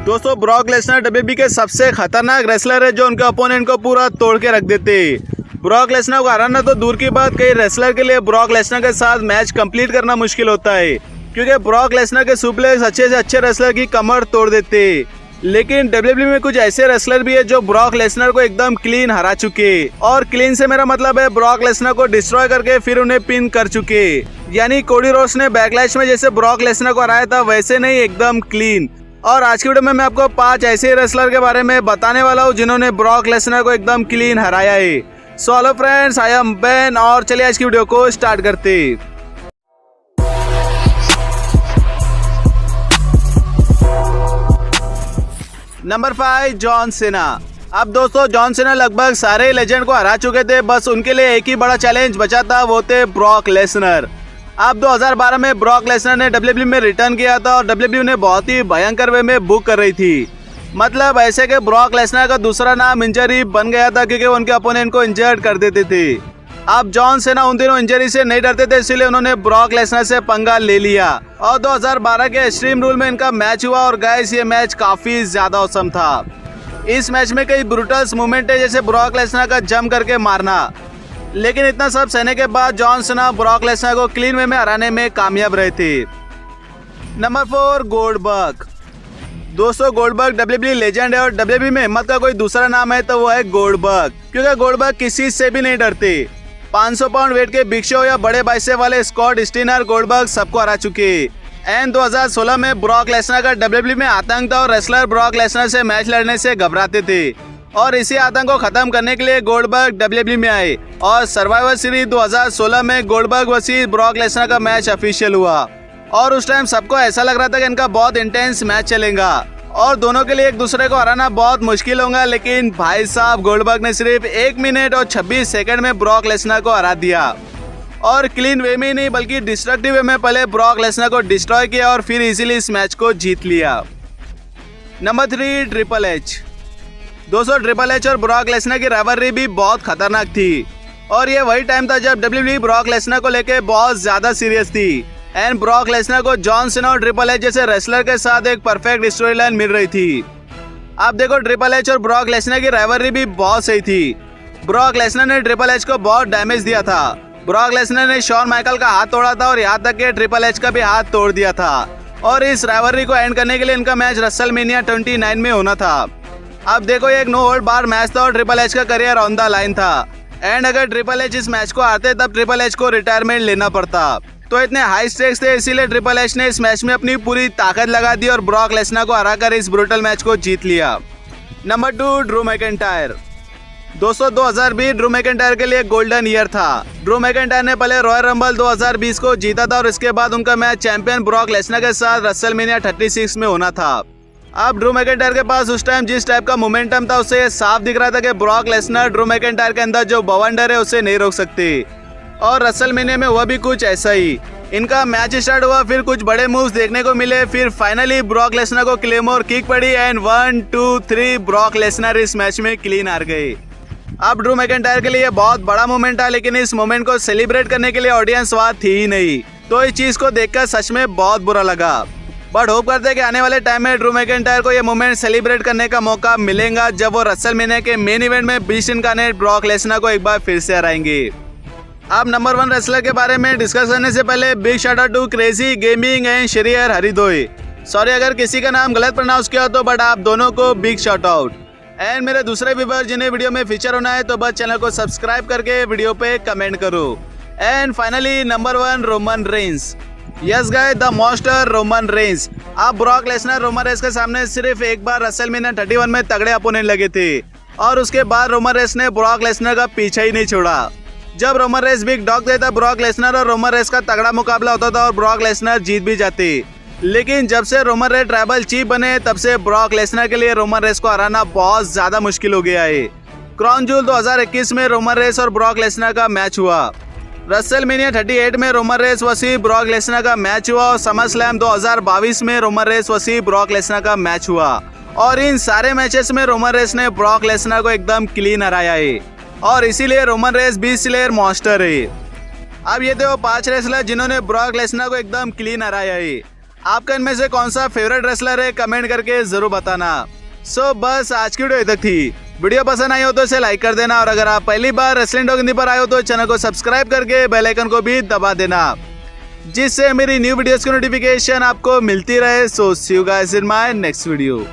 दोस्तों Brock Lesnar WWE के सबसे खतरनाक रेसलर है जो उनके ओपोनेंट को पूरा तोड़ के रख देते। ब्रॉक लेसनर को हराना तो दूर की बात, कई रेसलर के लिए ब्रॉक लेसनर के साथ मैच कंप्लीट करना मुश्किल होता है, क्योंकि ब्रॉक लेसनर के सुप्लेक्स अच्छे से अच्छे रेसलर की कमर तोड़ देते। लेकिन डब्ल्यूडब्ल्यूई में कुछ ऐसे रेसलर भी है जो ब्रॉक लेसनर को एकदम क्लीन हरा चुके, और क्लीन से मेरा मतलब है ब्रॉक लेसनर को डिस्ट्रॉय करके फिर उन्हें पिन कर चुके। यानी कोडी रोड्स ने बैकलैश में जैसे ब्रॉक लेसनर को हराया था वैसे नहीं, एकदम क्लीन। और आज की वीडियो में मैं आपको 5 ऐसे रेसलर के बारे में बताने वाला हूँ जिन्होंने ब्रॉक लेसनर को एकदम क्लीन हराया है। So hello friends, I am Ben और चलिए आज की वीडियो को स्टार्ट करते। Number 5, John Cena. अब दोस्तों जॉन सीना लगभग सारे लेजेंड को हरा चुके थे, बस उनके लिए एक ही बड़ा चैलेंज बचा था, वो थे ब्रॉक लेसनर। अब 2012 में ब्रॉक लेसनर ने डब्ल्यूडब्ल्यूई में रिटर्न किया था और डब्ल्यूडब्ल्यूई ने बहुत ही भयंकर वे में बुक कर रही थी। मतलब ऐसे कि ब्रॉक लेसनर का दूसरा नाम इंजरी बन गया था, क्योंकि उनके अपोनेंट को इंजर्ड कर देते थे। अब जॉन सीना उन दिनों इंजरी से नहीं डरते थे, इसलिए उन्होंने ब्रॉक लेसनर से पंगा ले लिया और 2012 के एक्सट्रीम रूल में इनका मैच हुआ। और गाइस ये मैच काफी ज्यादा औसम था। इस मैच में कई ब्रूटल्स मूवमेंट है, जैसे ब्रॉक लेसनर का जंप करके मारना। लेकिन इतना सब सहने के बाद जॉन सीना ब्रॉक लेसनर को क्लीन वे में हराने में कामयाब रहे थे। Number 4, Goldberg. दोस्तों गोल्डबर्ग डब्ल्यूडब्ल्यूई लेजेंड है और डब्ल्यूडब्ल्यूई में हिम्मत का कोई दूसरा नाम है तो वो है गोल्डबर्ग, क्योंकि गोल्डबर्ग किसी से भी नहीं डरते। 500 पाउंड वेट के बिग शो या बड़े बाइसेप वाले स्कॉट स्टीनर गोल्डबर्ग सबको हरा चुके। एंड 2016 में ब्रॉक लेसनर का डब्ल्यूडब्ल्यूई में आतंक था और रेसलर ब्रॉक लेसनर से मैच लड़ने से घबराते थे, और इसी आतंक को खत्म करने के लिए गोल्डबर्ग डब्ल्यूडब्ल्यूई में आए और सर्वाइवर सीरीज 2016 में गोल्डबर्ग वर्सेस ब्रॉक लेसनर का मैच ऑफिशियल हुआ। और उस टाइम सबको ऐसा लग रहा था कि इनका बहुत इंटेंस मैच चलेगा और दोनों के लिए एक दूसरे को हराना बहुत मुश्किल होगा। लेकिन भाई साहब गोल्डबर्ग ने सिर्फ 1 मिनट और 26 सेकंड में ब्रॉक लेसनर को हरा दिया, और क्लीन वे में ही नहीं बल्कि डिस्ट्रक्टिव वे में पहले ब्रॉक लेसनर को डिस्ट्रॉय किया और फिर इजीली इस मैच को जीत लिया। Number 3, triple H. दोस्तों ट्रिपल एच और ब्रॉक लेसनर की राइवलरी भी बहुत खतरनाक थी, और ये वही टाइम था जब डब्ल्यूडब्ल्यूई ब्रॉक लेसनर को लेके बहुत ज्यादा सीरियस थी। एंड ब्रॉक लेसनर को जॉन सीना और ट्रिपल एच जैसे रेसलर के साथ एक परफेक्ट स्टोरी लाइन मिल रही थी। आप देखो ट्रिपल एच और ब्रॉक लेसनर की राइवलरी भी बहुत सही थी। ब्रॉक लेसनर ने ट्रिपल एच को बहुत डैमेज दिया था। ब्रॉक लेसनर ने शॉन माइकल का हाथ तोड़ा था और यहाँ तक कि ट्रिपल एच का भी हाथ तोड़ दिया था। और इस राइवलरी को एंड करने के लिए इनका मैच रेसलमेनिया 29 में होना था। अब देखो ये एक नो होल्ड बार मैच था और ट्रिपल एच का करियर ऑन द लाइन था। एंड अगर ट्रिपल एच इस मैच को हारते तब ट्रिपल एच को रिटायरमेंट लेना पड़ता। तो इतने हाई स्टेक्स थे, इसीलिए ट्रिपल एच ने इस मैच में अपनी पूरी ताकत लगा दी और ब्रॉक लेसनर को हराकर इस ब्रूटल मैच को जीत लिया। Number 2, Drew McIntyre. दोस्तों 2020 ड्रू मैकिंटायर के लिए गोल्डन ईयर था। ड्रू मैकिंटायर ने पहले रॉयल रंबल 2020 को जीता था और इसके बाद उनका मैच चैंपियन ब्रॉक लेसनर के साथ रेसलमेनिया 36 में होना था। अब ड्रू मैकिंटायर के पास उस टाइम जिस टाइप का मोमेंटम था उससे साफ दिख रहा था कि ब्रॉक लेसनर ड्रू मैकिंटायर के अंदर जो बवंडर है उसे नहीं रोक सकते, और रेसलमेनिया में हुआ भी कुछ ऐसा ही। इनका मैच स्टार्ट हुआ, फिर कुछ बड़े मूव्स देखने को मिले, फिर फाइनली ब्रॉक लेसनर को क्लेमोर किक पड़ी एंड 1 2 3 ब्रॉक लेसनर इस मैच में क्लीन हार गए। अब ड्रू मैकिंटायर के लिए बहुत बड़ा मोमेंट था, लेकिन इस मोमेंट को सेलिब्रेट करने के लिए ऑडियंस वहाँ थी ही नहीं, तो इस चीज को देखकर सच में बहुत बुरा लगा। बट होप करते हैं कि आने वाले टाइम में ड्रू मैकिंटायर को ये मोमेंट सेलिब्रेट करने का मौका मिलेगा जब वो रेसलमेनिया के मेन इवेंट में बीस्ट इनकार्नेट ब्रॉक लेसनर को एक बार फिर से हराएंगे। अब नंबर 1 रेसलर के बारे में डिस्कस करने से पहले big shout out to crazy gaming and शरीयर हरिदोई। सॉरी अगर किसी का नाम गलत प्रोनाउंस किया तो, बट आप दोनों को बिग शाउट आउट। एंड मेरे दूसरे व्यूअर जिन्हें वीडियो में फीचर होना है तो बस चैनल को सब्सक्राइब करके वीडियो पे कमेंट करो। And finally number 1, Roman Reigns. Yes guys, the monster Roman Reigns. अब ब्रॉक लेसनर रोमन रेंस के सामने सिर्फ एक बार रेसलमेनिया 31 में तगड़े अपोनेंट लगे थे, और उसके बाद रोमन रेंस ने ब्रॉक लेसनर का पीछा ही नहीं छोड़ा। जब रोमन रेंस बिग डॉग थे तब ब्रॉक लेसनर और रोमन रेंस का तगड़ा मुकाबला होता था और ब्रॉक लेसनर जीत भी जाते। लेकिन जब से रोमन रेंस ट्राइबल चीफ बने तब से ब्रॉक लेसनर के लिए रोमन रेंस को हराना बहुत ज्यादा मुश्किल हो गया है। क्राउन जूल 2021 में रोमन रेंस और ब्रॉक लेसनर का मैच हुआ। रेसलमेनिया 38 में Roman Reigns versus Brock Lesnar का मैच हुआ और समर स्लैम 2022 में Roman Reigns versus Brock Lesnar का मैच हुआ। और इन सारे मैचेस में रोमन रेंस ने ब्रॉक लेसनर को एकदम क्लीन हराया है, और इसीलिए Roman Reigns beast slayer monster है। अब ये थे वो 5 रेसलर जिन्होंने ब्रॉक लेसनर को एकदम क्लीन हराया है। आपका इनमें से कौन सा फेवरेट रेसलर है कमेंट करके जरूर बताना। सो बस आज की वीडियो इधर थी। वीडियो पसंद आई हो तो इसे लाइक कर देना और अगर आप पहली बार रेसलिंग टॉक हिंदी पर आए हो तो चैनल को सब्सक्राइब करके बेल आइकन को भी दबा देना, जिससे मेरी न्यू वीडियोस की नोटिफिकेशन आपको मिलती रहे। So see you guys in my next video.